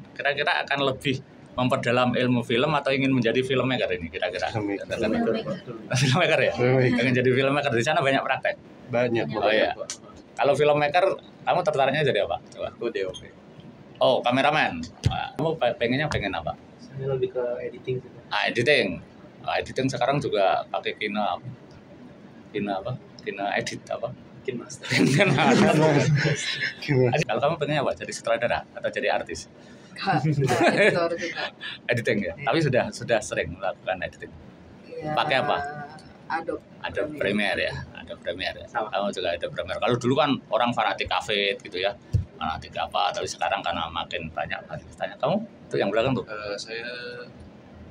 Kira-kira akan lebih memperdalam ilmu film atau ingin menjadi filmmaker ini kira-kira? Filmmaker ya? Ingin jadi filmmaker, di sana banyak praktek? Banyak. Oh iya. Kalau filmmaker, kamu tertariknya jadi apa? Coba. Aku DOP. Oh, kameramen. Kamu pengen apa? Saya lebih ke editing. Editing. Editing sekarang juga pakai Kina edit apa? Bikin master. Kalau kamu pengennya apa? Jadi sutradara atau jadi artis? Editor juga. Editing ya. Tapi sudah sering melakukan editing. Ya, Pakai apa? Adobe Premiere ya. Ada Premiere ya. Sama. Kamu juga ada Premiere. Kalau dulu kan orang fanatik Avid gitu ya. Fanatik apa? Tapi sekarang karena makin banyak tanya. Kamu itu yang belakang tuh? Saya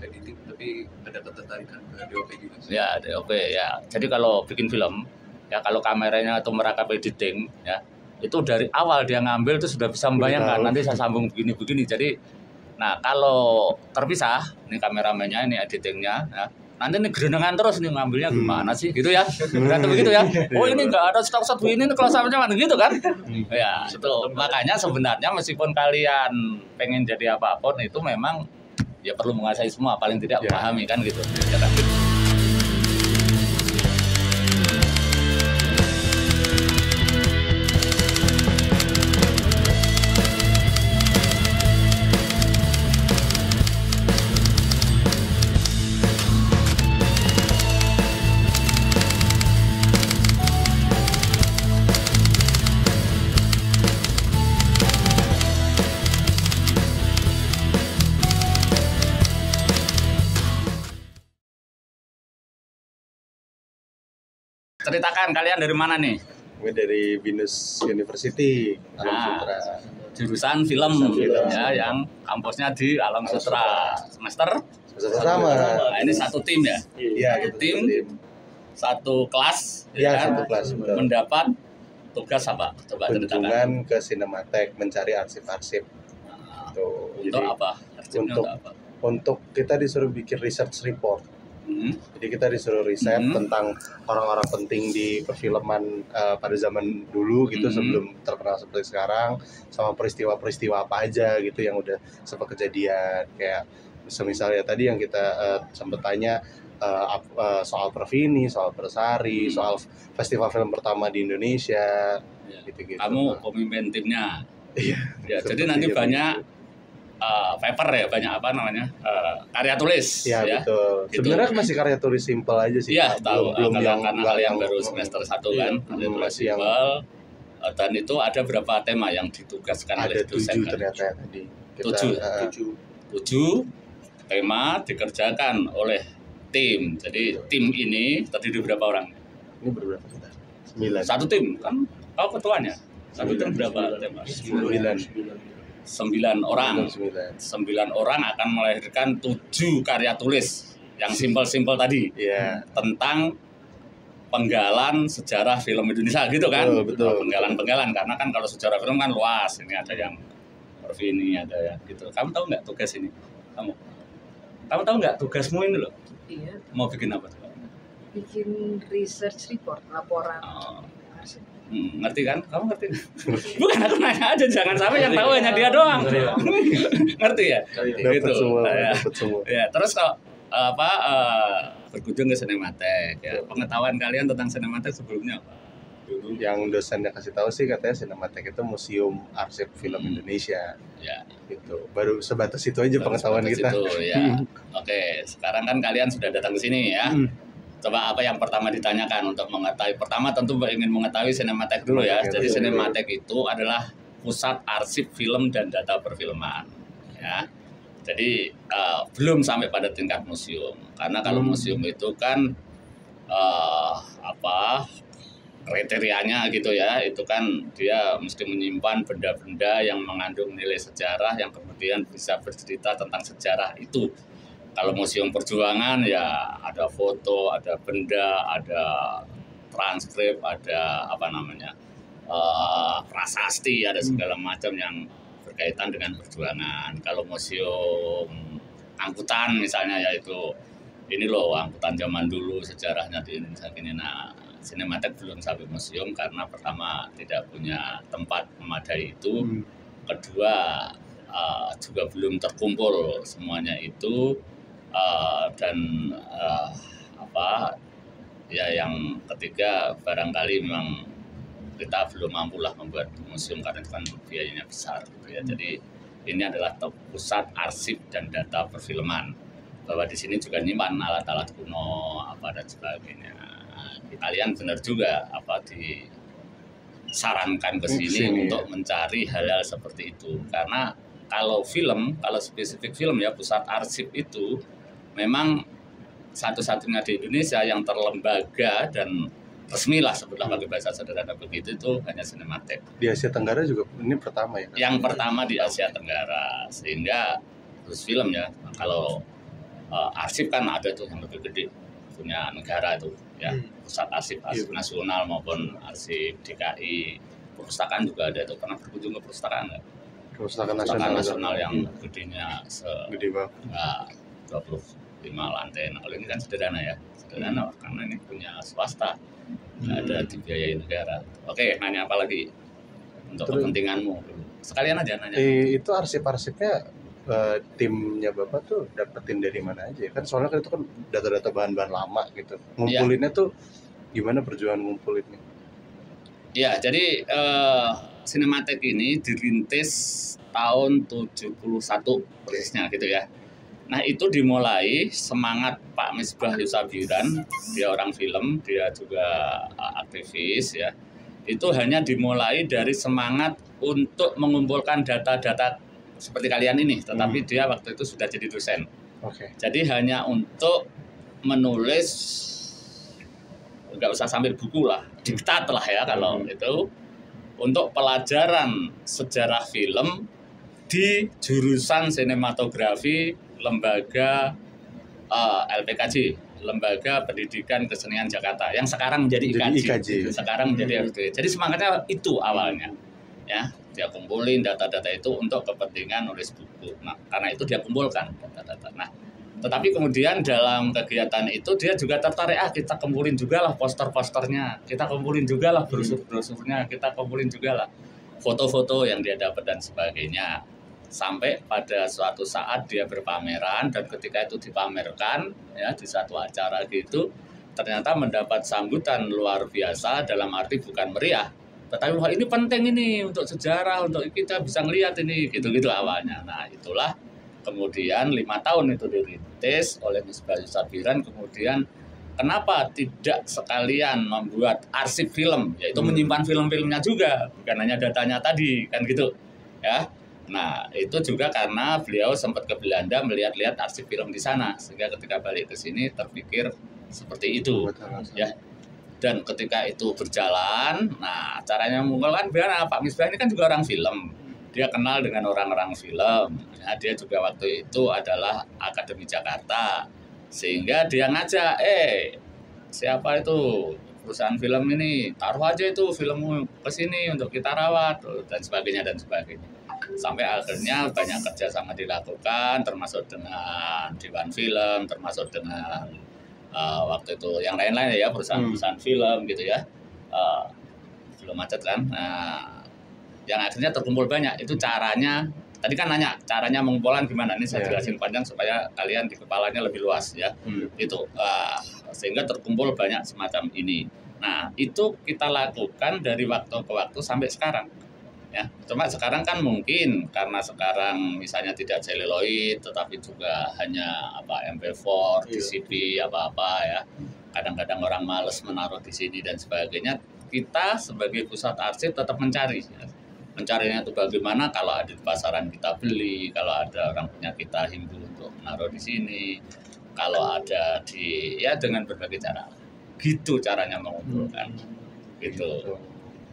editing tapi ada ketertarikan ke DOP juga. Ya, DOP ya. Jadi kalau bikin film ya, kalau kameranya atau merekam editing ya, itu dari awal dia ngambil itu sudah bisa membayangkan nanti saya sambung begini. Jadi nah kalau terpisah ini kameramennya, ini editingnya ya, nanti ini gerenengan terus nih ngambilnya gimana sih gitu ya, berarti begitu ya. Oh ini nggak ada stop begini nih close up-nya mana gitu kan. Ya itu makanya sebenarnya meskipun kalian pengen jadi apapun itu memang ya perlu menguasai semua, paling tidak memahami kan gitu ya, kan? Ceritakan kalian dari mana nih? Gue dari Binus University, Alam Sutra. Jurusan film ya, yang kampusnya di Alam Sutra. Semester Sama. Nah, ini satu tim ya? Iya, Satu tim, satu kelas, Iya, kan? satu kelas. Betul. Mendapat tugas apa? Coba ceritakan. Kunjungan ke Cinematheque mencari arsip-arsip. Tuh. Untuk apa? Arsipnya untuk apa? Untuk kita disuruh bikin research report. Jadi kita disuruh riset tentang orang-orang penting di perfilman pada zaman dulu gitu, sebelum terkenal seperti sekarang, sama peristiwa-peristiwa apa aja gitu yang udah sempat kejadian, kayak misalnya tadi yang kita sempat tanya soal Perfini, soal Persari, soal festival film pertama di Indonesia, gitu-gitu. Kamu pemimpin timnya. Iya. Ya, jadi nanti banyak paper ya, banyak apa namanya, karya tulis ya, betul. Gitu. Sebenarnya masih karya tulis simple aja sih. Iya, tahu. Belum yang karena kalian baru semester 1 kan, karya tulis masih yang simple. Dan itu ada berapa tema yang ditugaskan oleh ada dosen? 7 ternyata ya tadi. 7 tema dikerjakan oleh tim. Jadi tim ini terdiri berapa orang? Ini berapa kita? 9. Satu tim kan? Kau ketuanya. Satu tim berapa tema? 9 orang. 9 orang akan melahirkan 7 karya tulis yang simpel-simpel tadi. Iya. Tentang penggalan sejarah film Indonesia gitu kan? Betul. Penggalan karena kan kalau sejarah film kan luas. Ini ada yang Perfini, ada ya gitu. Kamu tahu nggak tugas ini? Kamu tahu nggak tugasmu ini loh? Iya, Mau bikin apa? bikin research report, laporan arsip. Ngerti kan? Kamu ngerti? Bukan aku nanya aja, jangan sampai yang tahu hanya dia doang. Ngerti ya? Dapat semua. Ya, terus kalau berkunjung ke Cinematheque ya. Pengetahuan kalian tentang Cinematheque sebelumnya apa? Dulu Yang dosennya kasih tahu sih katanya Cinematheque itu museum arsip film Indonesia. ya. Gitu. Baru sebatas itu aja pengetahuan kita. Itu, ya. Oke, sekarang kan kalian sudah datang ke sini ya. Coba apa yang pertama ditanyakan untuk mengetahui? Pertama tentu ingin mengetahui Cinematheque dulu ya. Jadi Cinematheque itu adalah pusat arsip film dan data perfilman. Ya. Jadi belum sampai pada tingkat museum. Karena kalau museum itu kan kriterianya gitu ya. Itu kan dia mesti menyimpan benda-benda yang mengandung nilai sejarah yang kemudian bisa bercerita tentang sejarah itu. Kalau museum perjuangan ya ada foto, ada benda, ada transkrip, ada prasasti, ada segala macam yang berkaitan dengan perjuangan. Kalau museum angkutan misalnya yaitu ini loh angkutan zaman dulu sejarahnya di Indonesia ini. Nah, Cinematheque belum sampai museum karena pertama tidak punya tempat memadai itu, kedua juga belum terkumpul semuanya itu, dan apa ya, yang ketiga barangkali memang kita belum mampu lah membuat museum karena itu kan biayanya besar gitu ya. Jadi ini adalah pusat arsip dan data perfilman, bahwa di sini juga nyimpan alat-alat kuno apa dan sebagainya. Kalian benar juga apa disarankan ke sini untuk mencari hal-hal seperti itu, karena kalau spesifik film ya, pusat arsip itu memang satu-satunya di Indonesia yang terlembaga dan resmi lah, sebutlah pakai bahasa sederhana begitu, itu hanya Cinematheque. Di Asia Tenggara juga ini pertama ya? Yang pertama di Asia Tenggara, sehingga terus film ya. Kalau arsip kan ada tuh yang lebih gede, punya negara itu ya, pusat arsip nasional maupun arsip DKI. Perpustakaan juga ada tuh, pernah berkunjung ke perpustakaan nggak? Perpustakaan nasional yang gedenya gede banget, 25 lantai. Nah, kalau ini kan sederhana ya, sederhana karena ini punya swasta, nggak ada dibiayai negara. Oke, nanya apa lagi untuk kepentinganmu? Sekalian aja nanya. Itu arsip-arsipnya timnya Bapak tuh dapetin dari mana aja? Kan soalnya kan itu kan data-data bahan-bahan lama gitu. Ngumpulinnya tuh gimana perjuangan ngumpulinnya? Ya, jadi Cinematheque ini dirintis tahun 71 persisnya gitu ya. Nah, itu dimulai semangat Pak Misbah Yusabiran, dia orang film, dia juga aktivis ya. Itu hanya dimulai dari semangat untuk mengumpulkan data-data seperti kalian ini, tetapi dia waktu itu sudah jadi dosen. Jadi hanya untuk menulis, nggak usah sambil buku lah, diktat lah ya kalau itu, untuk pelajaran sejarah film di jurusan sinematografi lembaga LPKJ, Lembaga Pendidikan Kesenian Jakarta, yang sekarang menjadi IKJ. Sekarang menjadi FD. Jadi semangatnya itu awalnya, ya, dia kumpulin data-data itu untuk kepentingan nulis buku. Nah, karena itu dia kumpulkan data-data. Nah, tetapi kemudian dalam kegiatan itu dia juga tertarik, kita kumpulin juga lah poster-posternya, kita kumpulin juga lah brosur-brosurnya, kita kumpulin juga lah foto-foto yang dia dapat dan sebagainya. Sampai pada suatu saat dia berpameran, dan ketika itu dipamerkan ya di satu acara gitu, ternyata mendapat sambutan luar biasa, dalam arti bukan meriah, tetapi wah ini penting ini untuk sejarah, untuk kita bisa ngelihat ini, gitu-gitu awalnya. Nah, itulah kemudian 5 tahun itu dirintis oleh Misbah Yusabiran. Kemudian kenapa tidak sekalian membuat arsip film, yaitu menyimpan film-filmnya juga, bukan hanya datanya tadi, kan gitu ya. Nah, itu juga karena beliau sempat ke Belanda melihat-lihat arsip film di sana, sehingga ketika balik ke sini terpikir seperti itu ya. Dan ketika itu berjalan, nah caranya mengumpulkan, biar Pak Misbah ini kan juga orang film, dia kenal dengan orang-orang film ya, dia juga waktu itu adalah Akademi Jakarta, sehingga dia ngajak, siapa itu perusahaan film ini, taruh aja itu filmmu ke sini untuk kita rawat, dan sebagainya dan sebagainya. Sampai akhirnya banyak kerjasama dilakukan, termasuk dengan Dewan Film, termasuk dengan waktu itu yang lain-lain ya, perusahaan-perusahaan film gitu ya, belum macet kan. Nah, yang akhirnya terkumpul banyak. Itu caranya, tadi kan nanya caranya mengumpulkan gimana, ini saya jelasin panjang supaya kalian di kepalanya lebih luas ya. Itu sehingga terkumpul banyak semacam ini. Nah, itu kita lakukan dari waktu ke waktu sampai sekarang ya. Cuma sekarang kan mungkin karena sekarang misalnya tidak seluloid, tetapi juga hanya MP4, DCP apa-apa ya. Kadang-kadang orang males menaruh di sini dan sebagainya. Kita sebagai pusat arsip tetap mencari ya. Mencarinya itu bagaimana, kalau ada di pasaran kita beli, kalau ada orang punya kita himbau untuk menaruh di sini, kalau ada di dengan berbagai cara. Gitu caranya mengumpulkan. Gitu.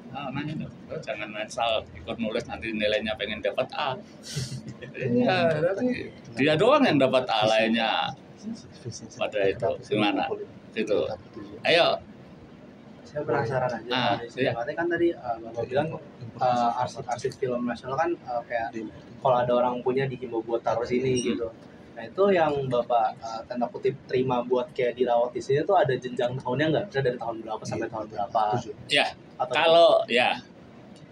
Nanya tuh, jangan asal ikut nulis nanti nilainya pengen dapat A. Iya, dia doang yang dapat A, lainnya pada itu gimana? Gitu. Ayo. Saya penasaran aja. Katanya kan tadi Bapak bilang arsip film nasional kan kayak kalau ada orang punya dihimbau buat taruh sini gitu. Nah, itu yang Bapak tanda kutip terima buat kayak dirawat di sini tuh ada jenjang tahunnya nggak? Misalnya dari tahun berapa sampai tahun berapa? Ya. Kalau ya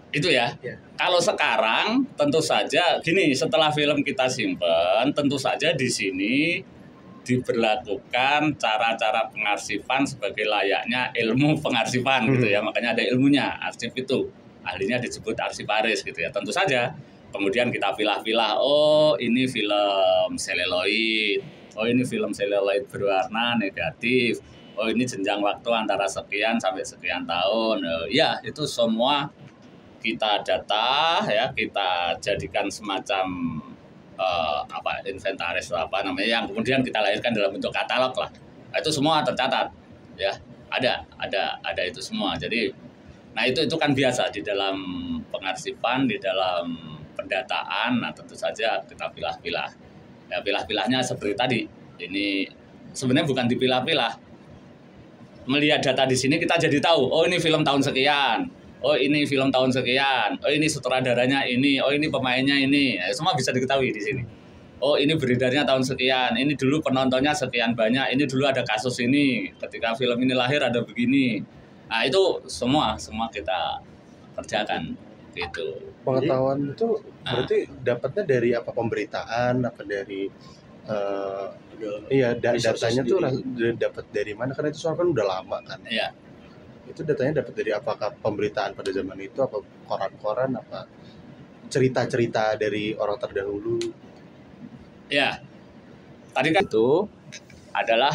Itu ya. Kalau sekarang tentu saja gini, setelah film kita simpan, tentu saja di sini diberlakukan cara-cara pengarsipan sebagai layaknya ilmu pengarsipan gitu ya. Makanya ada ilmunya, arsip itu. Ahlinya disebut arsiparis gitu ya. Tentu saja kemudian kita pilah-pilah, oh ini film seluloid, oh ini film seluloid berwarna negatif, oh ini jenjang waktu antara sekian sampai sekian tahun. Ya, itu semua kita data ya, kita jadikan semacam inventaris atau apa namanya, yang kemudian kita lahirkan dalam bentuk katalog lah. Itu semua tercatat ya, ada itu semua. Jadi nah itu kan biasa di dalam pengarsipan, di dalam pendataan. Nah tentu saja kita pilah-pilah ya, pilah-pilahnya seperti tadi. Ini sebenarnya bukan dipilah-pilah, melihat data di sini kita jadi tahu, oh ini film tahun sekian, oh ini film tahun sekian, oh ini sutradaranya ini, oh ini pemainnya ini, ya, semua bisa diketahui di sini. Oh ini beredarnya tahun sekian, ini dulu penontonnya sekian banyak, ini dulu ada kasus ini, ketika film ini lahir ada begini. Nah itu semua kita kerjakan gitu. Pengetahuan itu berarti dapatnya dari apa, pemberitaan, apa dari datanya tuh dapat dari mana, karena itu soal kan udah lama kan. Iya. Itu datanya dapat dari apakah pemberitaan pada zaman itu, apa koran-koran, apa cerita-cerita dari orang terdahulu? Ya, tadi kan itu adalah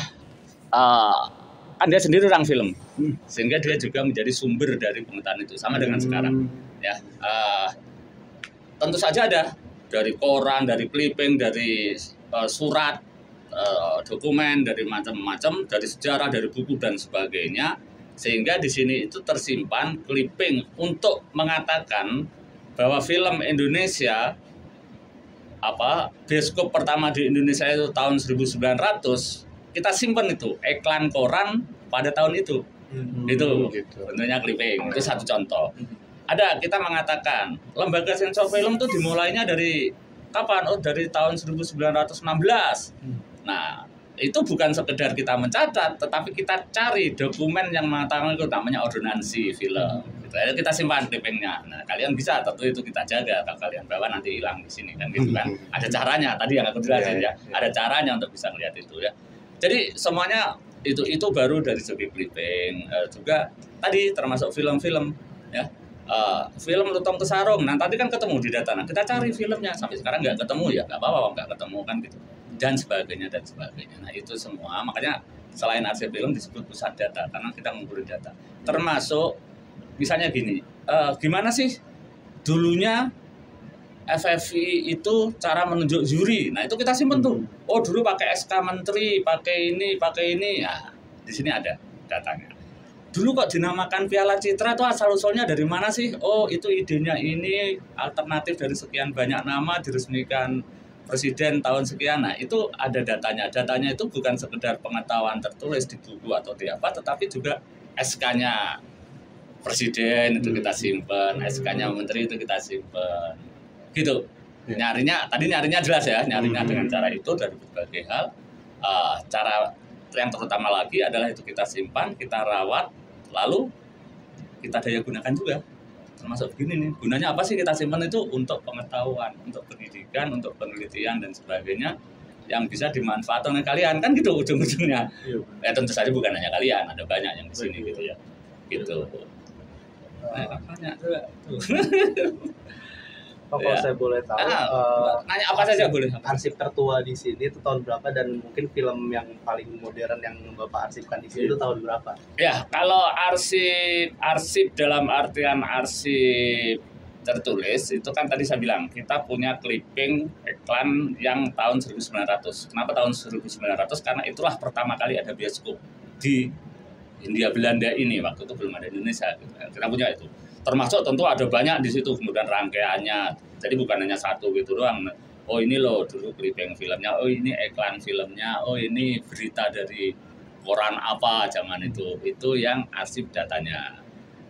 kan dia sendiri orang film, sehingga dia juga menjadi sumber dari pengetahuan itu, sama dengan sekarang. Ya, tentu saja ada dari koran, dari clipping, dari surat, dokumen, dari macam-macam, dari sejarah, dari buku dan sebagainya, sehingga di sini itu tersimpan clipping untuk mengatakan bahwa film Indonesia, bioskop pertama di Indonesia itu tahun 1900, kita simpan itu iklan koran pada tahun itu. Itu bentuknya clipping. Itu satu contoh. Ada, kita mengatakan lembaga sensor film itu dimulainya dari kapan? Oh, dari tahun 1916. Nah, itu bukan sekedar kita mencatat, tetapi kita cari dokumen yang mengatakan itu, namanya ordonansi film. Gitu. Kita simpan clippingnya. Nah, kalian bisa, tentu itu kita jaga. Kalau kalian bawa nanti hilang di sini kan gitu kan. Ada caranya. Tadi yang aku jelasin ya. Ada caranya untuk bisa melihat itu ya. Jadi semuanya itu baru dari segi clipping. Juga tadi termasuk film-film ya. Film Lutung Tesarung. Nah, tadi kan ketemu di data. Nah, kita cari filmnya, sampai sekarang nggak ketemu ya, nggak apa-apa nggak ketemu kan gitu. Dan sebagainya. Nah itu semua, makanya selain arsip film disebut pusat data, karena kita mengumpulkan data. Termasuk misalnya gini, gimana sih dulunya FFI itu cara menunjuk juri. Nah itu kita simpen tuh. Oh dulu pakai SK Menteri, pakai ini. Nah di sini ada datanya. Dulu kok dinamakan Piala Citra, itu asal-usulnya dari mana sih? Oh itu idenya ini, alternatif dari sekian banyak nama, diresmikan Presiden tahun sekian. Nah itu ada datanya. Datanya itu bukan sekedar pengetahuan tertulis di buku atau di apa, tetapi juga SK-nya Presiden itu kita simpen, SK-nya Menteri itu kita simpen, gitu. Nyarinya jelas ya, nyarinya dengan cara itu dari berbagai hal. Cara yang terutama lagi adalah itu kita simpan, kita rawat, lalu kita daya gunakan juga. Termasuk begini nih, gunanya apa sih kita simpan itu? Untuk pengetahuan, untuk pendidikan, untuk penelitian dan sebagainya, yang bisa dimanfaatkan oleh kalian, kan gitu ujung-ujungnya. Ya tentu saja bukan hanya kalian, ada banyak yang di sini gitu ya. Gitu. Nah, banyak juga. Kalau saya boleh tahu, nanya apa saja boleh. Arsip tertua di sini itu tahun berapa, dan mungkin film yang paling modern yang Bapak arsipkan di sini itu tahun berapa? Ya, kalau arsip dalam artian arsip tertulis itu kan tadi saya bilang kita punya clipping iklan yang tahun 1900. Kenapa tahun 1900? Karena itulah pertama kali ada bioskop di Hindia Belanda ini, waktu itu belum ada Indonesia. Kita punya itu. Termasuk tentu ada banyak di situ, kemudian rangkaiannya. Jadi bukan hanya satu gitu doang. Oh ini loh dulu clipping filmnya, oh ini iklan filmnya, oh ini berita dari koran apa zaman itu yang arsip datanya.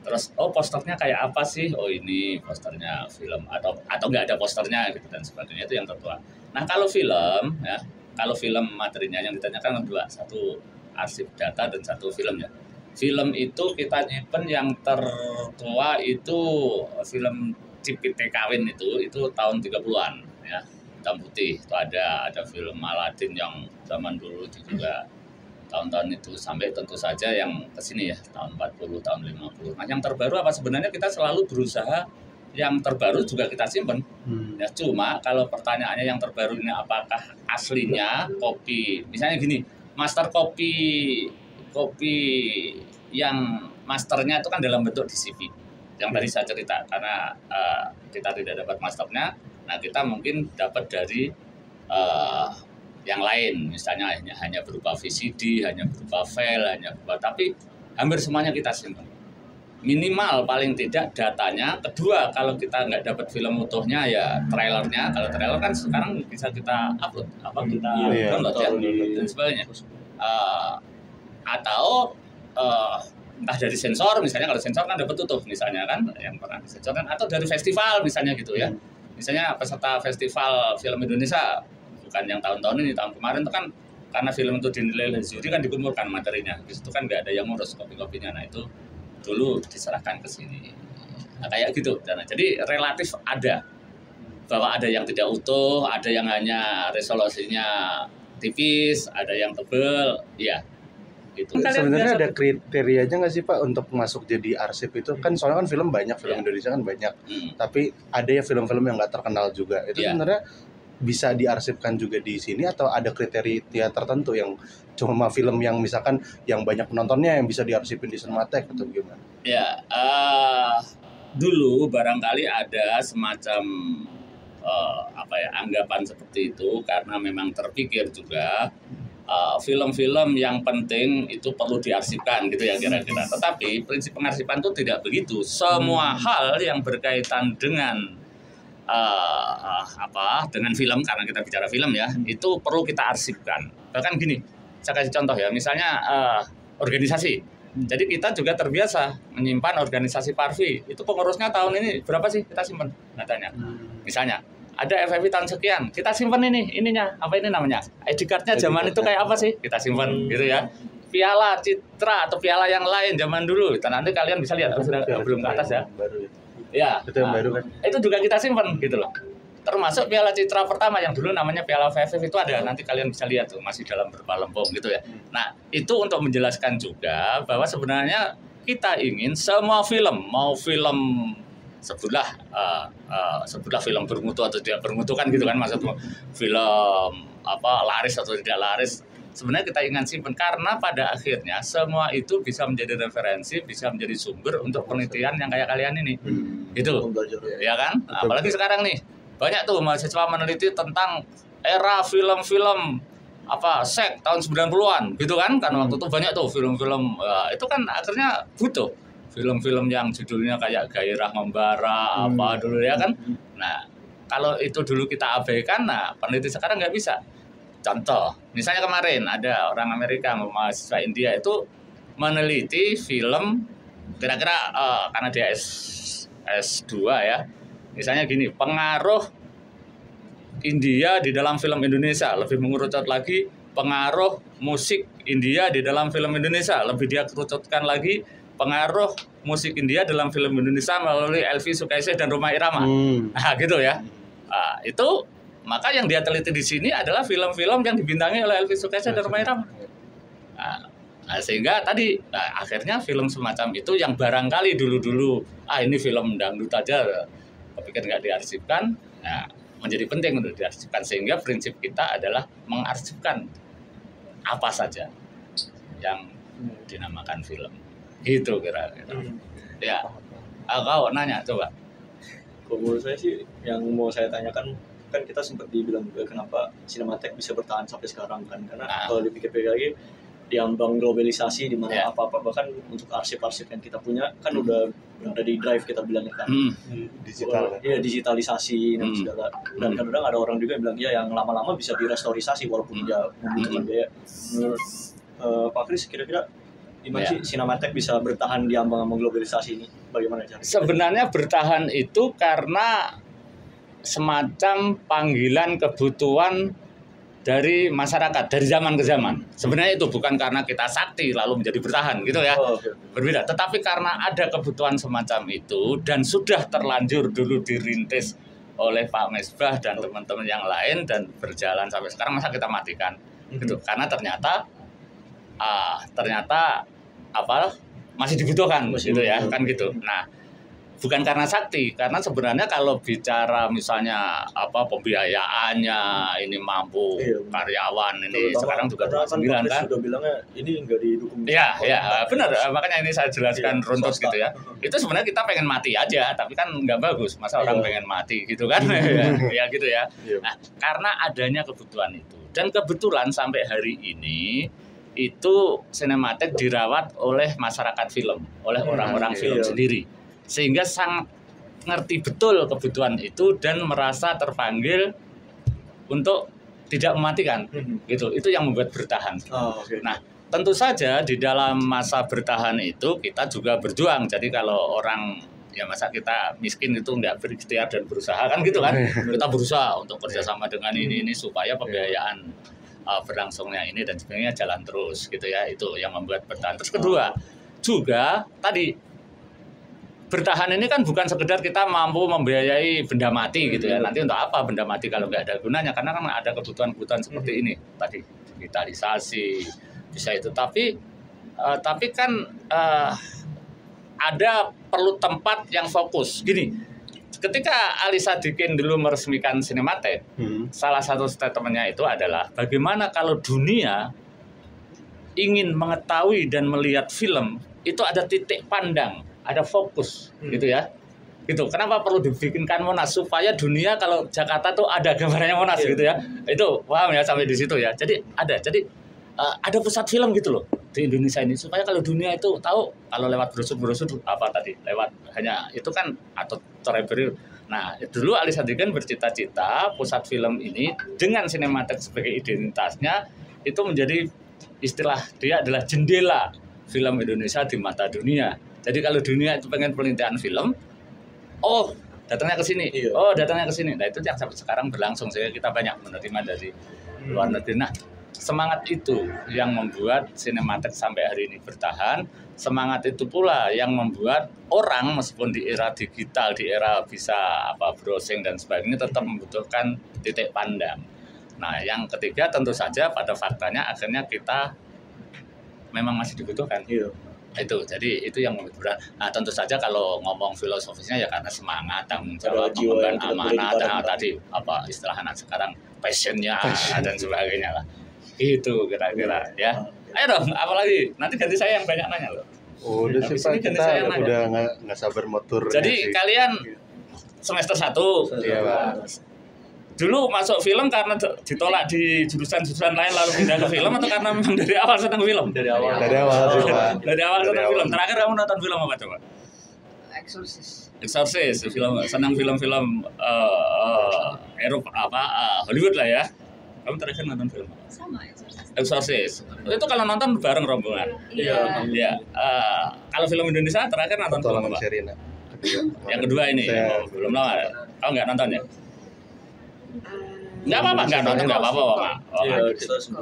Terus oh posternya kayak apa sih? Oh ini posternya film atau nggak ada posternya gitu dan sebagainya, itu yang tertua. Nah kalau film ya, kalau film materinya yang ditanyakan dua, satu arsip data dan satu filmnya. film itu kita nyimpen yang tertua itu film Cipete Kawin itu tahun 30-an ya, hitam putih. Itu ada film Aladdin yang zaman dulu itu juga tahun-tahun itu, sampai tentu saja yang kesini ya tahun 40, tahun 50. Nah yang terbaru apa, sebenarnya kita selalu berusaha yang terbaru juga kita simpen. Ya, cuma kalau pertanyaannya yang terbaru ini apakah aslinya kopi, misalnya gini, master kopi yang masternya itu kan dalam bentuk DCP yang tadi saya cerita, karena kita tidak dapat masternya, nah kita mungkin dapat dari yang lain, misalnya hanya berupa VCD, hanya berupa file, hanya berupa, tapi hampir semuanya kita simpan. Minimal paling tidak datanya. Kedua, kalau kita nggak dapat film utuhnya ya trailernya. Kalau trailer kan sekarang bisa kita upload, kita download ya dan sebagainya. Atau entah dari sensor, misalnya kalau sensor kan dapat utuh misalnya kan, yang pernah disensor kan, atau dari festival misalnya gitu ya. Misalnya peserta festival film Indonesia, bukan yang tahun-tahun ini, tahun kemarin itu kan karena film itu dinilai oleh juri kan dikumpulkan materinya, di situ kan nggak ada yang ngurus kopi-kopinya, nah itu dulu diserahkan ke sini. Nah, kayak gitu. Jadi relatif ada bahwa ada yang tidak utuh, ada yang hanya resolusinya tipis, ada yang tebel, ya. Gitu. Sebenarnya ada kriterianya nggak sih Pak untuk masuk jadi arsip itu? Kan soalnya kan film banyak, film Indonesia kan banyak, tapi ada ya film-film yang nggak terkenal juga. Itu sebenarnya bisa diarsipkan juga di sini atau ada kriteria tertentu yang cuma film yang misalkan yang banyak penontonnya yang bisa diarsipin di Cinematheque atau gimana? Ya, dulu barangkali ada semacam anggapan seperti itu karena memang terpikir juga film-film yang penting itu perlu diarsipkan gitu ya kira-kira. Tetapi prinsip pengarsipan itu tidak begitu. Semua hal yang berkaitan dengan dengan film, karena kita bicara film ya, itu perlu kita arsipkan. Bahkan gini, saya kasih contoh ya, misalnya organisasi. Jadi kita juga terbiasa menyimpan organisasi Parvi. Itu pengurusnya tahun ini berapa sih kita simpan datanya. Misalnya ada FFI tahun sekian, kita simpan ininya, apa ini namanya? ID card-nya zaman itu kayak apa sih? Kita simpan gitu ya. Piala Citra atau piala yang lain zaman dulu. Nanti kalian bisa lihat, sudah belum ke atas ya. Ya, itu yang baru kan? Itu juga kita simpan gitu loh. Termasuk Piala Citra pertama yang dulu namanya Piala VFF itu ada, nanti kalian bisa lihat tuh masih dalam beberapa lempung gitu ya. Nah itu untuk menjelaskan juga bahwa sebenarnya kita ingin semua film, mau film sebelah film bermutu atau tidak bermutu kan gitu kan, maksudnya film laris atau tidak laris, sebenarnya kita ingin simpan karena pada akhirnya semua itu bisa menjadi referensi, bisa menjadi sumber untuk penelitian yang kayak kalian ini. Gitu. Ya kan? Nah, apalagi sekarang nih banyak tuh mahasiswa meneliti tentang era film-film sek tahun 90-an gitu kan, karena waktu itu banyak tuh film-film itu kan akhirnya butuh film-film yang judulnya kayak Gairah Membara dulu ya kan. Nah kalau itu dulu kita abaikan, nah peneliti sekarang nggak bisa. Contoh misalnya kemarin ada orang Amerika mahasiswa India itu meneliti film kira-kira karena dia S2 ya, misalnya gini, pengaruh India di dalam film Indonesia, lebih mengerucut lagi pengaruh musik India di dalam film Indonesia, lebih dia kerucutkan lagi pengaruh musik India dalam film Indonesia melalui Elvi Sukaisih dan Rhoma Irama. Nah gitu ya. Nah, itu maka yang dia teliti di sini adalah film-film yang dibintangi oleh Elvi Sukaisih dan Rhoma Irama. Nah, sehingga tadi akhirnya film semacam itu yang barangkali dulu-dulu ini film dangdut aja kepikir nggak diarsipkan, nah, menjadi penting untuk diarsipkan, sehingga prinsip kita adalah mengarsipkan apa saja yang dinamakan film gitu kira-kira. Ya, kau nanya coba. Kalau menurut saya sih yang mau saya tanyakan, kan kita sempat dibilang kenapa Cinematheque bisa bertahan sampai sekarang kan, karena kalau dipikir-pikir lagi diambang globalisasi di mana apa-apa, bahkan untuk arsip-arsip yang kita punya kan udah berada di drive kita bilangnya kan. Digital. Iya, digitalisasi dan segala. Dan kadang-kadang ada orang juga yang bilang yang lama-lama bisa direstorisasi walaupun dia membutuhkan biaya. Menurut Pak Kris kira-kira gimana sih Cinematheque bisa bertahan di ambang-ambang globalisasi ini? Bagaimana caranya? Sebenarnya bertahan itu karena semacam panggilan kebutuhan dari masyarakat dari zaman ke zaman. Sebenarnya itu bukan karena kita sakti lalu menjadi bertahan gitu ya. Berbeda, tetapi karena ada kebutuhan semacam itu dan sudah terlanjur dulu dirintis oleh Pak Mesbah dan teman-teman yang lain dan berjalan sampai sekarang, masa kita matikan gitu. Karena ternyata masih dibutuhkan gitu ya, kan gitu. Nah, bukan karena sakti, karena sebenarnya kalau bicara misalnya pembiayaannya ini mampu karyawan ini sekarang juga 9 kan. Sudah bilangnya ini enggak didukung. Iya, benar. Makanya ini saya jelaskan runtuh gitu ya. Itu sebenarnya kita pengen mati aja, tapi kan nggak bagus. Masa orang pengen mati gitu kan? Ya gitu ya. Nah, karena adanya kebutuhan itu dan kebetulan sampai hari ini itu Cinematheque dirawat oleh masyarakat film, oleh orang-orang film sendiri. Sehingga sangat ngerti betul kebutuhan itu dan merasa terpanggil untuk tidak mematikan gitu. Itu yang membuat bertahan. Nah, tentu saja di dalam masa bertahan itu kita juga berjuang. Jadi kalau orang ya masa kita miskin itu nggak berikhtiar dan berusaha kan gitu kan. Kita berusaha untuk kerjasama dengan ini supaya pembiayaan berlangsungnya ini dan sebagainya jalan terus gitu ya. Itu yang membuat bertahan. Terus kedua juga tadi bertahan ini kan bukan sekedar kita mampu membiayai benda mati gitu ya. Nanti untuk apa benda mati kalau nggak ada gunanya? Karena kan ada kebutuhan-kebutuhan seperti ini tadi, digitalisasi bisa itu. Tapi kan ada perlu tempat yang fokus. Gini, ketika Ali Sadikin dulu meresmikan Cinematheque, salah satu statementnya itu adalah bagaimana kalau dunia ingin mengetahui dan melihat film itu ada titik pandang, ada fokus gitu ya. Gitu. Kenapa perlu dibikinkan Monas supaya dunia kalau Jakarta tuh ada gambarnya Monas gitu ya. Itu paham ya sampai di situ ya. Jadi ada pusat film gitu loh di Indonesia ini supaya kalau dunia itu tahu kalau lewat brosur lewat hanya itu kan atau Toreberi. Nah, dulu Ali Sadikin bercita-cita pusat film ini dengan Cinematheque sebagai identitasnya itu menjadi istilah dia adalah jendela film Indonesia di mata dunia. Jadi kalau dunia itu pengen penelitian film, datangnya ke sini. Datangnya ke sini. Nah, itu yang sampai sekarang berlangsung sehingga kita banyak menerima dari luar negeri. Nah, semangat itu yang membuat Cinematheque sampai hari ini bertahan. Semangat itu pula yang membuat orang meskipun di era digital, di era bisa browsing dan sebagainya tetap membutuhkan titik pandang. Nah, yang ketiga tentu saja pada faktanya akhirnya kita memang masih dibutuhkan. Itu jadi itu yang berat. Nah, tentu saja kalau ngomong filosofisnya ya karena semangat, tanggung jawab, mengemban amanah, tadi istilah anak sekarang passionnya dan sebagainya lah. Itu kira-kira ya. Ayo dong, apalagi nanti ganti saya yang banyak nanya loh. Udah sih Pak, kita udah nggak sabar motor. Jadi kalian semester 1 iya Pak. Dulu masuk film karena ditolak di jurusan-jurusan lain lalu pindah ke film atau karena memang dari awal senang film? Dari awal sih Pak. Dari awal senang film. Terakhir kamu nonton film apa coba? Exorcist, senang film-film Eropa Hollywood lah ya. Kamu terakhir nonton film apa? Sama Exorcist. Itu kalau nonton bareng rombongan. Iya. Kalau film Indonesia terakhir nonton film apa? Sherina. Yang kedua ini belum lama. Kamu nggak nonton ya? Nggak apa-apa, nggak nonton nggak apa-apa Pak.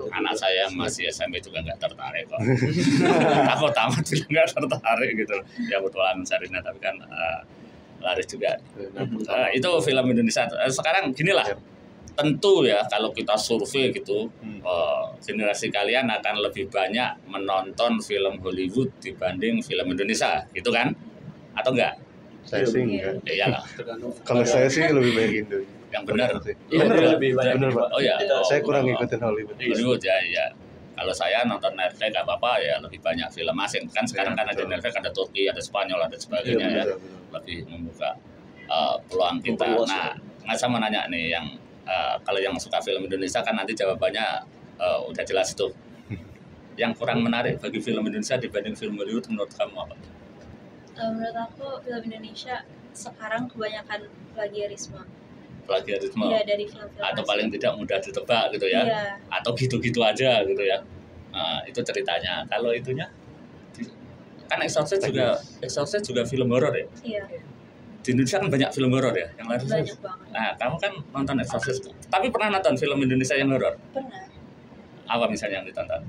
Anak saya yang masih SMP juga nggak tertarik kok. Takut tamat juga nggak tertarik gitu. Ya kebetulan Sherina tapi kan laris juga. Itu film Indonesia. Sekarang ginilah. Tentu ya kalau kita survei gitu generasi kalian akan lebih banyak menonton film Hollywood dibanding film Indonesia gitu kan atau enggak? Saya sih enggak. Iyalah. Kalau saya sih lebih banyak Indo. Yang benar. Lebih banyak. Benar Pak. Oh ya. Saya kurang ngikutin Hollywood. Hollywood ya. Kalau saya nonton Netflix nggak apa-apa ya lebih banyak film asing kan sekarang kan ada Netflix ada Turki ada Spanyol ada sebagainya ya lebih membuka peluang kita. Nah saya mau nanya nih yang kalau yang suka film Indonesia kan nanti jawabannya udah jelas itu. Yang kurang menarik bagi film Indonesia dibanding film Hollywood menurut kamu apa? Menurut aku film Indonesia sekarang kebanyakan plagiarisme. Iya, dari film-film atau paling tidak mudah ditebak gitu ya. Iya. Atau gitu-gitu aja gitu ya. Nah, itu ceritanya. Kalau itunya kan Exorcist juga film horor ya. Iya. di Indonesia kan banyak film horor ya yang lain. Banyak banget. Nah, kamu kan nonton Exorcist. Tapi pernah nonton film Indonesia yang horor? Pernah. Apa misalnya yang ditonton?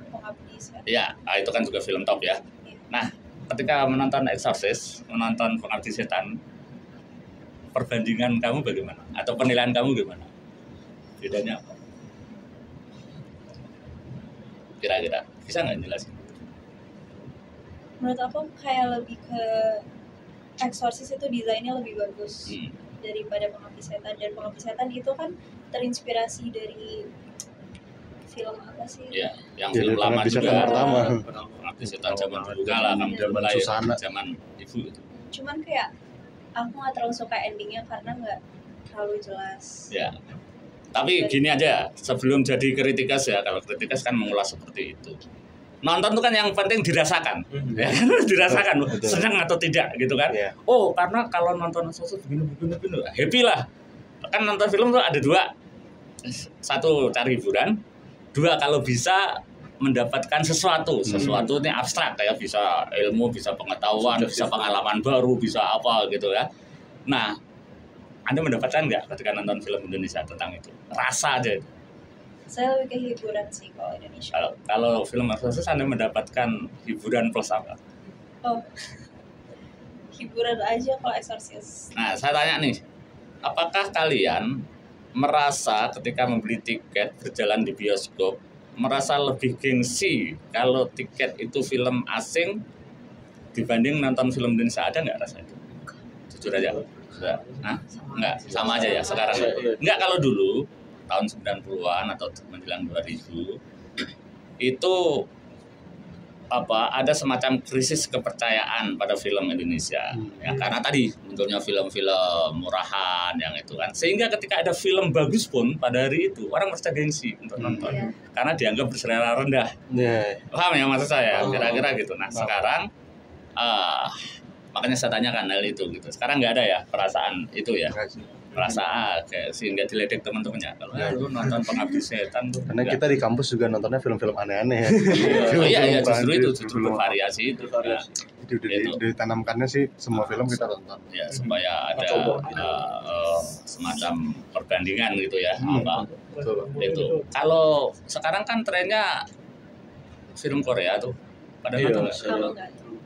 Pengabdi Setan. Ya, itu kan juga film top ya. Nah, ketika menonton Exorcist, menonton Pengabdi Setan, perbandingan kamu bagaimana? Atau penilaian kamu gimana? Bedanya apa? Kira-kira bisa nggak jelasin? Menurut aku kayak lebih ke Exorcist itu desainnya lebih bagus daripada Pengabdi Setan. Dan Pengabdi Setan itu kan terinspirasi dari film apa sih? Ya, yang film lama juga. Pertama. Pengabdi Setan zaman dulu kala, zaman Susana, zaman ibu. Cuman kayak aku nggak terlalu suka endingnya karena nggak terlalu jelas. Ya. Tapi gini aja, sebelum jadi kritikus ya, kalau kritikus kan mengulas seperti itu. Nonton tuh kan yang penting dirasakan, ya, dirasakan, senang atau tidak gitu kan. Yeah. Oh, karena kalau nonton sesuatu begini, happy lah. Kan nonton film tuh ada dua, satu cari hiburan, dua kalau bisa mendapatkan sesuatu ini abstrak kayak bisa ilmu, bisa pengetahuan, bisa pengalaman baru, bisa apa gitu ya. Nah, Anda mendapatkan nggak ketika nonton film Indonesia tentang itu? Rasa aja. Saya lebih ke hiburan sih kalau Indonesia. Kalau film Exorcist Anda mendapatkan hiburan plus apa? Oh, hiburan aja kalau Exorcist. Nah, saya tanya nih, apakah kalian merasa ketika membeli tiket berjalan di bioskop merasa lebih gengsi kalau tiket itu film asing dibanding nonton film Indonesia? Ada nggak rasa itu? Jujur aja. Enggak, sama aja ya sekarang. Enggak, kalau dulu tahun 90-an atau menjelang 2000 itu ada semacam krisis kepercayaan pada film Indonesia. Ya, karena tadi munculnya film-film murahan yang itu kan. Sehingga ketika ada film bagus pun pada hari itu orang merasa gengsi untuk nonton. Karena dianggap berselera rendah. Paham ya maksud saya? Kira-kira gitu. Nah, sekarang makanya saya tanyakan hal itu gitu. Sekarang nggak ada ya perasaan itu ya. Perasaan kayak sih nggak diledek teman-temannya. Kalau lu nonton Pengabdi Setan tuh. Karena kita di kampus juga nontonnya film-film aneh-aneh ya. Iya justru bervariasi itu. Itu ditanamkannya sih semua film kita tonton. Ya supaya ada semacam perbandingan gitu ya. Itu. Kalau sekarang kan trennya film Korea tuh. Pada nonton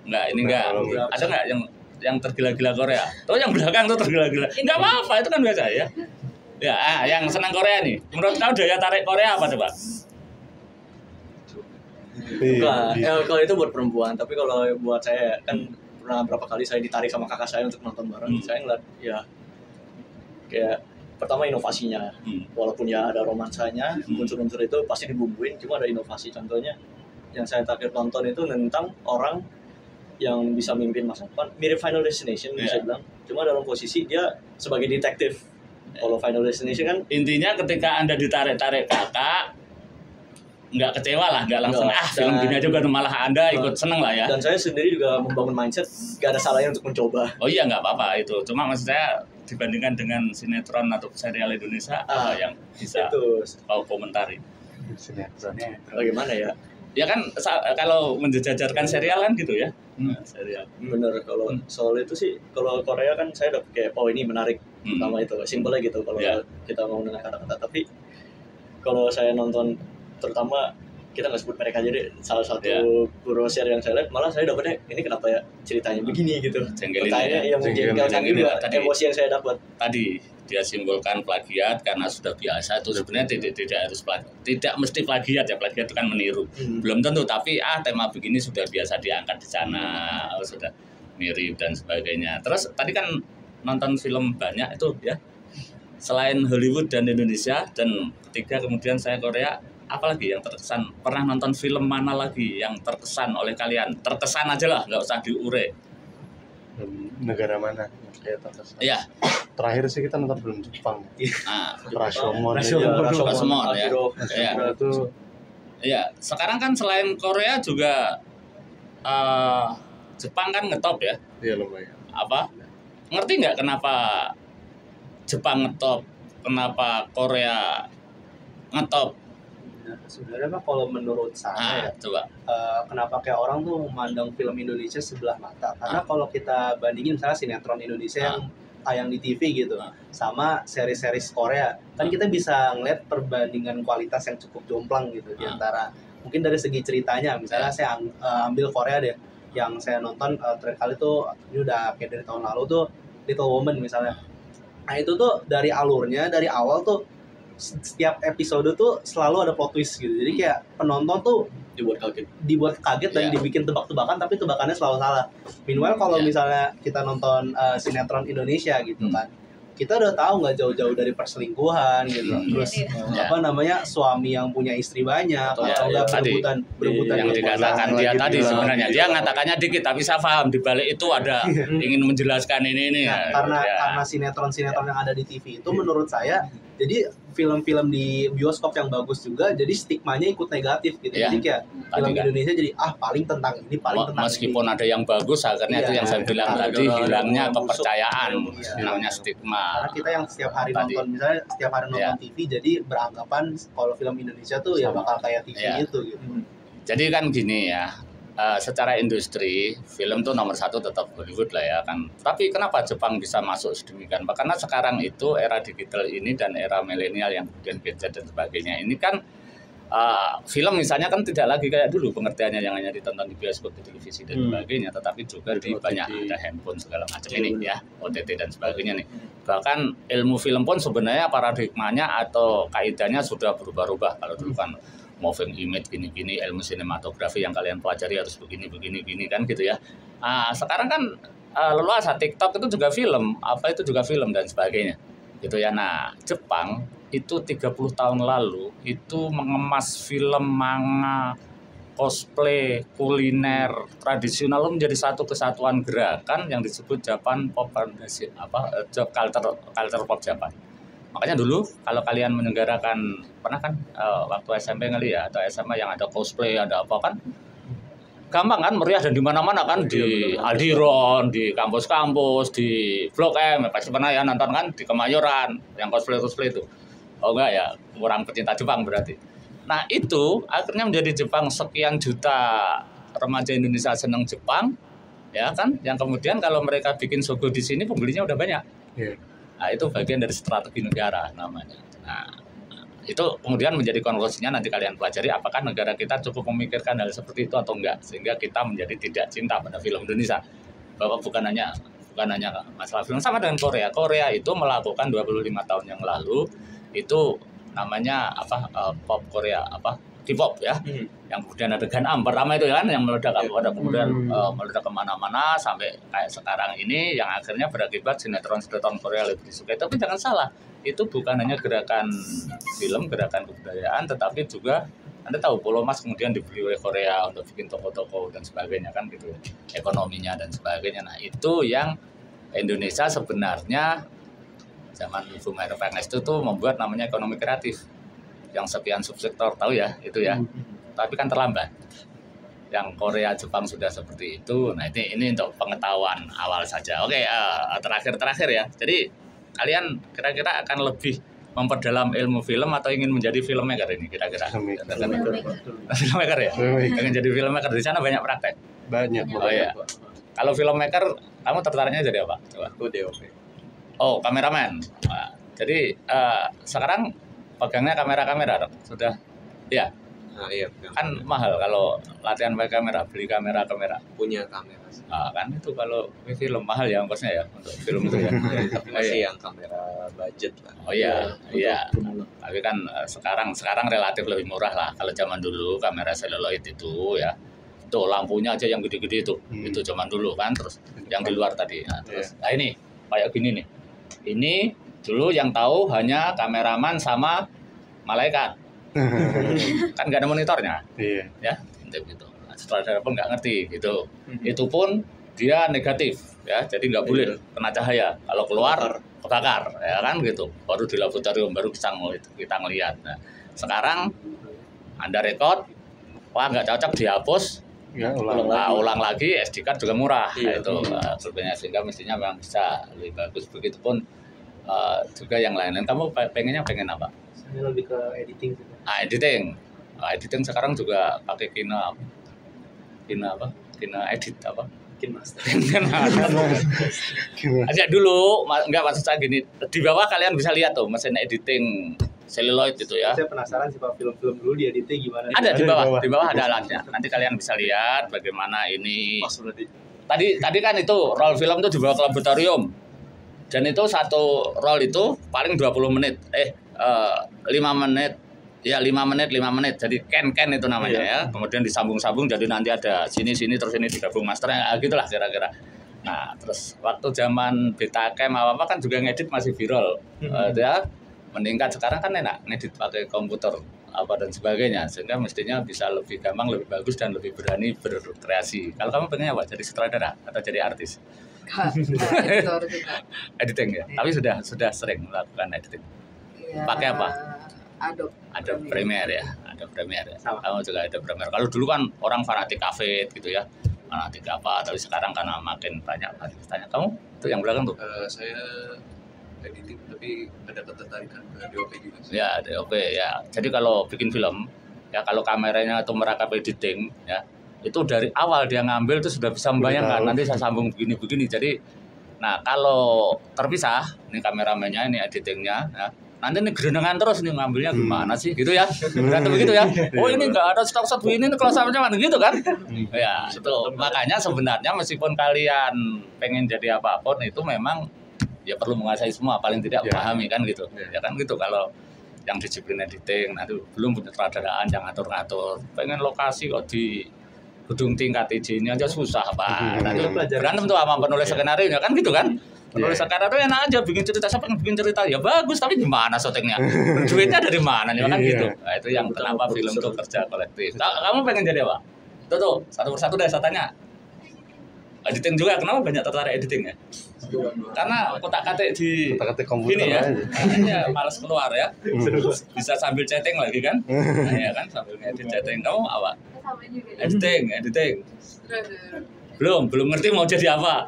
Enggak, ini enggak. Ada enggak yang tergila-gila Korea? Tuh yang belakang tuh tergila-gila. Enggak apa-apa, itu kan biasa ya. Ya, yang senang Korea nih. Menurut kamu daya tarik Korea apa coba? Kalau itu buat perempuan, tapi kalau buat saya kan pernah berapa kali saya ditarik sama kakak saya untuk nonton bareng. Saya ngeliat ya kayak pertama inovasinya. Walaupun ya ada romansanya, unsur-unsur itu pasti dibumbuin, cuma ada inovasi. Contohnya yang saya terakhir tonton itu tentang orang yang bisa mimpin masa depan, mirip Final Destination bisa bilang, cuma dalam posisi dia sebagai detektif. Kalau Final Destination kan intinya ketika Anda ditarik-tarik kakak nggak kecewa lah, nggak langsung film gini aja kan, malah Anda ikut seneng lah ya. Dan saya sendiri juga membangun mindset nggak ada salahnya untuk mencoba. Oh iya, nggak apa-apa itu, cuma maksud saya dibandingkan dengan sinetron atau serial Indonesia yang bisa kau komentari. Sinetronnya bagaimana ya? Ya kan kalau menjajarkan serial kan gitu ya. Serial. Bener, kalau soal itu sih, kalau Korea kan saya udah kayak ini menarik. Pertama itu simpelnya gitu kalau kita mau dengar kata-kata. Tapi kalau saya nonton, terutama kita nggak sebut mereka, jadi salah satu brosur yang saya lihat, malah saya dapetnya ini kenapa ya ceritanya begini gitu. Pertanyaannya yang menjengkelkan juga, emosi yang saya dapat. Tadi dia simbolkan plagiat karena sudah biasa itu sebenarnya tidak harus tidak mesti plagiat ya, plagiat itu kan meniru. Belum tentu, tapi tema begini sudah biasa diangkat di sana, sudah mirip dan sebagainya. Terus tadi kan nonton film banyak itu ya, selain Hollywood dan Indonesia, dan ketiga kemudian saya Korea. Apalagi yang terkesan, pernah nonton film mana lagi yang terkesan oleh kalian? Terkesan aja lah, nggak usah diure. Negara mana kayak terkesan? Iya. Terakhir sih kita nonton film Jepang. Rashomon ya. Itu. Iya. Sekarang kan selain Korea juga Jepang kan ngetop ya. Iya lumayan. Ngerti nggak kenapa Jepang ngetop, kenapa Korea ngetop? Sebenarnya Pak, kalau menurut saya coba. Kenapa kayak orang tuh memandang film Indonesia sebelah mata? Karena kalau kita bandingin misalnya sinetron Indonesia yang tayang di TV gitu, sama seri-seri Korea, kan kita bisa ngeliat perbandingan kualitas yang cukup jomplang gitu di antara mungkin dari segi ceritanya. Misalnya saya ambil Korea deh, yang saya nonton terakhir kali tuh ini udah kayak dari tahun lalu tuh Little Woman misalnya. Nah itu tuh dari alurnya dari awal tuh setiap episode tuh selalu ada plot twist gitu. Jadi kayak penonton tuh dibuat kaget dan dibikin tebak-tebakan, tapi tebakannya selalu salah. Meanwhile kalau misalnya kita nonton sinetron Indonesia gitu kan, kita udah tahu nggak jauh-jauh dari perselingkuhan gitu, terus apa namanya suami yang punya istri banyak atau nggak berebutan yang dikatakan dia tadi sebenarnya dia ngatakannya dikit tapi saya paham di balik itu ada ingin menjelaskan ini nah, karena sinetron yang ada di TV itu menurut saya jadi film-film di bioskop yang bagus juga jadi stigmanya ikut negatif gitu. Jadi kayak film Indonesia jadi paling tentang ini meskipun ada yang bagus akhirnya itu yang saya bilang tadi hilangnya kepercayaan, hilangnya stigma. Karena kita yang setiap hari nonton misalnya setiap hari nonton TV jadi beranggapan kalau film Indonesia tuh ya bakal kayak TV itu gitu. Jadi kan gini ya, secara industri film tuh nomor satu tetap Hollywood lah ya kan. Tapi kenapa Jepang bisa masuk sedemikian? Karena sekarang itu era digital ini dan era milenial yang kemudian gadget dan sebagainya ini kan film misalnya kan tidak lagi kayak dulu pengertiannya yang hanya ditonton di bioskop, di televisi dan sebagainya, tetapi juga di banyak ada handphone segala macam ini ya, OTT dan sebagainya nih. Bahkan ilmu film pun sebenarnya paradigmanya atau kaidahnya sudah berubah-ubah. Kalau dulu kan moving image gini-gini, ilmu sinematografi yang kalian pelajari harus begini kan gitu ya. Sekarang kan leluasa TikTok itu juga film, apa itu juga film dan sebagainya gitu ya. Nah Jepang itu 30 tahun lalu itu mengemas film, manga, cosplay, kuliner tradisional menjadi satu kesatuan gerakan yang disebut Japan Pop Foundation, culture pop Japan. Makanya dulu kalau kalian menyelenggarakan pernah kan waktu SMP kali ya atau SMA yang ada cosplay ada apa kan gampang kan, meriah dan di mana-mana kan, di Aldiron, di kampus-kampus, di Blok M, pasti pernah ya nonton kan di Kemayoran yang cosplay itu. Oh enggak ya, kurang pecinta Jepang berarti. Nah itu akhirnya menjadi Jepang sekian juta remaja Indonesia senang Jepang, ya kan? Yang kemudian kalau mereka bikin sogo di sini pembelinya udah banyak. Nah itu bagian dari strategi negara namanya. Nah itu kemudian menjadi konklusinya nanti kalian pelajari apakah negara kita cukup memikirkan hal seperti itu atau enggak sehingga kita menjadi tidak cinta pada film Indonesia. Bahwa bukan hanya masalah film, sama dengan Korea. Korea itu melakukan 25 tahun yang lalu itu namanya pop Korea K-pop ya, yang kemudian ada Gangnam pertama itu kan yang meledak kemudian meledak kemana-mana sampai kayak sekarang ini yang akhirnya berakibat sinetron Korea lebih disukai. Tapi jangan salah, itu bukan hanya gerakan film, gerakan kebudayaan, tetapi juga Anda tahu Pulau Mas kemudian dibeli oleh Korea untuk bikin toko-toko dan sebagainya kan gitu, ekonominya dan sebagainya. Nah itu yang Indonesia sebenarnya zaman Ibu Mahathir Pengnes itu tuh membuat namanya ekonomi kreatif yang sekian subsektor tahu ya itu ya, tapi kan terlambat. Yang Korea Jepang sudah seperti itu. Nah ini untuk pengetahuan awal saja. Oke, terakhir ya. Jadi kalian kira-kira akan lebih memperdalam ilmu film atau ingin menjadi filmmaker ini kira-kira? Filmmaker ya? Ingin jadi filmmaker, di sana banyak praktek? Banyak. Oh iya. Kalau filmmaker kamu tertariknya jadi apa? Coba. Aku DOP. Oh, kameramen. Nah, jadi sekarang pegangnya kamera sudah ya. Nah, iya. Kan mahal kalau latihan pakai kamera, beli kamera. Punya kamera. Kan itu kalau film mahal ya ongkosnya ya untuk film itu ya. Tapi masih yang kamera budget lah. Oh iya. Tapi kan sekarang relatif lebih murah lah. Kalau zaman dulu kamera celluloid itu ya. Tuh lampunya aja yang gede-gede itu. Itu zaman dulu kan, terus yang di luar tadi. Nah, terus nah ini kayak gini nih. Ini dulu yang tahu hanya kameraman sama malaikat. Kan nggak ada monitornya. Ya, gitu. Sutradara pun nggak ngerti gitu. Itu pun dia negatif ya, jadi nggak boleh kena cahaya. Kalau keluar kebakar ya kan gitu. Baru di laboratorium baru kita ngelihat. Nah, sekarang Anda rekod, wah nggak cocok dihapus. Ya, ulang lagi, SD card juga murah. Itu sebenarnya sehingga mestinya memang bisa lebih bagus. Begitupun juga yang lain-lain. Kamu pengen apa? Saya lebih ke editing. Editing. Editing sekarang juga pakai Kina apa? Kina edit apa? KineMaster. Aja dulu, enggak maksud saya gini. Di bawah kalian bisa lihat tuh mesin editing celluloid itu ya. Saya penasaran sih Pak, film-film dulu di editnya gimana? Ada di bawah ada alatnya. Nanti kalian bisa lihat bagaimana ini. Tadi kan itu roll film itu dibawa ke laboratorium. Dan itu satu roll itu paling 20 menit. 5 menit. Ya 5 menit. Jadi ken itu namanya ya. Kemudian disambung-sambung jadi nanti ada sini terus ini digabung masternya gitulah kira-kira. Nah, terus waktu zaman Betacam apa kan juga ngedit masih viral. Ya meningkat sekarang kan enak ngedit pakai komputer apa dan sebagainya sehingga mestinya bisa lebih gampang, lebih bagus dan lebih berani berkreasi. Kalau kamu pengennya apa? Jadi sutradara atau jadi artis? Editor juga. Editing ya. Tapi sudah sering melakukan editing. Ya, Pakai apa? Adobe Premiere ya. Kamu juga ada Premiere. Kalau dulu kan orang fanatik Avid gitu ya. Fanatik apa? Tapi sekarang karena makin banyak tanya. Kamu itu yang belakang tuh? Saya editing tapi ada ketertarikan ke DOP juga. Ya, DOP ya. Jadi kalau bikin film ya kalau kameranya itu merangkap editing ya itu dari awal dia ngambil itu sudah bisa membayangkan nanti saya sambung begini. Jadi nah kalau terpisah ini kameramennya ini editingnya ya. Nanti ini gerendengan terus nih ngambilnya gimana sih gitu ya. Berarti begitu ya. Oh ini enggak ada stop begini nih close-up-nya mana gitu kan. Ya, itu makanya sebenarnya meskipun kalian pengen jadi apapun itu memang ya perlu menguasai semua paling tidak memahami kan gitu. Ya kan gitu kalau yang disiplin editing nanti belum punya sutradaraan yang ngatur-ngatur. Pengen lokasi kok di gedung tingkat izinnya aja susah Pak. Nanti berantem tuh sama penulis skenario kan gitu kan. Penulis skenario enak aja bikin cerita, siapa yang bikin cerita ya bagus tapi gimana syutingnya, duitnya dari mana nih kan gitu. Nah, itu yang kenapa film itu kerja kolektif. Kamu pengen jadi apa? Tuh satu persatu deh saya tanya. Editing juga, kenapa banyak tertarik editing ya? Karena kotak-katik di komputer gini ya, males keluar ya. Bisa sambil chatting lagi kan? Nah, ya kan sambil ngedit chatting. Kamu apa? Editing. Belum ngerti mau jadi apa?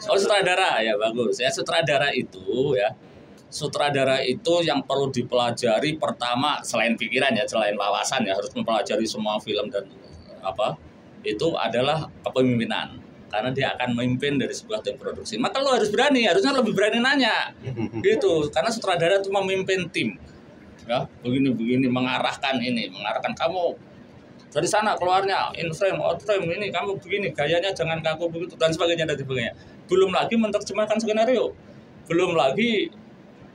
Sutradara ya bagus. Ya sutradara itu yang perlu dipelajari pertama selain pikiran ya, selain wawasan ya, harus mempelajari semua film dan apa itu adalah kepemimpinan karena dia akan memimpin dari sebuah tim produksi. Maka lo harus berani, harusnya lebih berani nanya gitu karena sutradara itu memimpin tim ya begini mengarahkan kamu dari sana keluarnya in frame out frame ini kamu begini gayanya jangan kaku begitu dan sebagainya. Belum lagi menerjemahkan skenario, belum lagi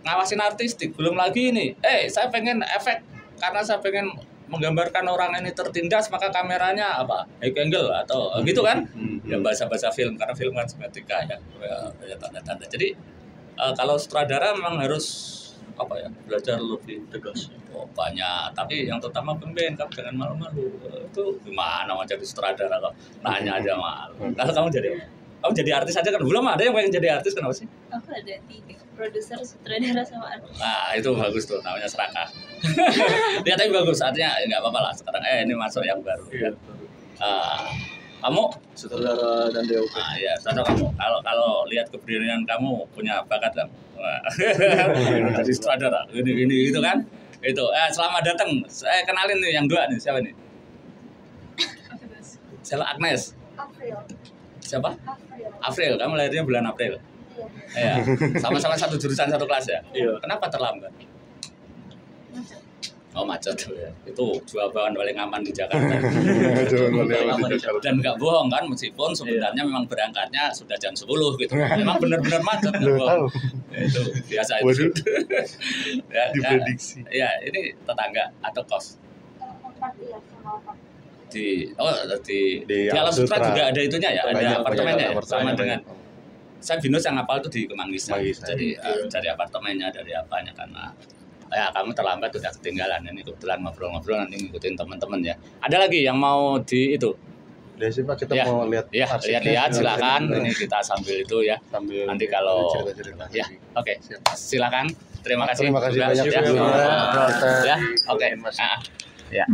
ngawasin artistik, belum lagi ini saya pengen efek karena saya pengen menggambarkan orang ini tertindas maka kameranya apa high angle atau gitu kan ya bahasa film karena film kan semetrika ya tanda-tanda. Jadi kalau sutradara memang harus apa ya belajar lebih tegas banyak, tapi yang terutama pemimpin kamu jangan malu-malu. Itu gimana mau jadi sutradara kok nanya aja malu. Kalau kamu jadi artis aja kan belum ada yang pengen jadi artis, kenapa sih? Aku ada 3, produser, sutradara sama artis. Nah itu bagus tuh namanya serakah. Ya tapi bagus artinya nggak apa-apa lah sekarang ini masuk yang baru ya. Kamu sutradara dan DOP. Nah, ya, saudara kamu. Kalau lihat keberanian kamu punya bakat kan. Jadi sutradara. Ini gitu kan? Itu. Selamat datang. Saya kenalin nih yang dua nih. Siapa nih? Siapa? Agnes. April. Siapa? April. Kamu lahirnya bulan April. Iya. Sama-sama satu jurusan satu kelas ya? Iya. Kenapa terlambat? Oh macet ya. Itu jawaban paling aman di Jakarta. Dan nggak bohong kan meskipun sebenarnya memang berangkatnya sudah jam 10 gitu. Memang benar-benar macet nggak bohong. Itu biasa itu. Ya, ini tetangga atau kos? Di Alam Sutra juga ada itunya ya, ada apartemennya ya, sama dengan saya Binus yang ngapal itu di Kemanggis. Jadi cari apartemennya dari apanya karena ya kamu terlambat udah ketinggalan. Ini kebetulan ngobrol-ngobrol nanti ngikutin teman-teman ya. Ada lagi yang mau di itu? Udah sih Pak, kita mau lihat. Ya, lihat silakan. Ini kita sambil itu ya. Nanti kalau ya, oke. Silakan. Terima kasih. Terima kasih banyak ya. ya. Ya, oke. Ya.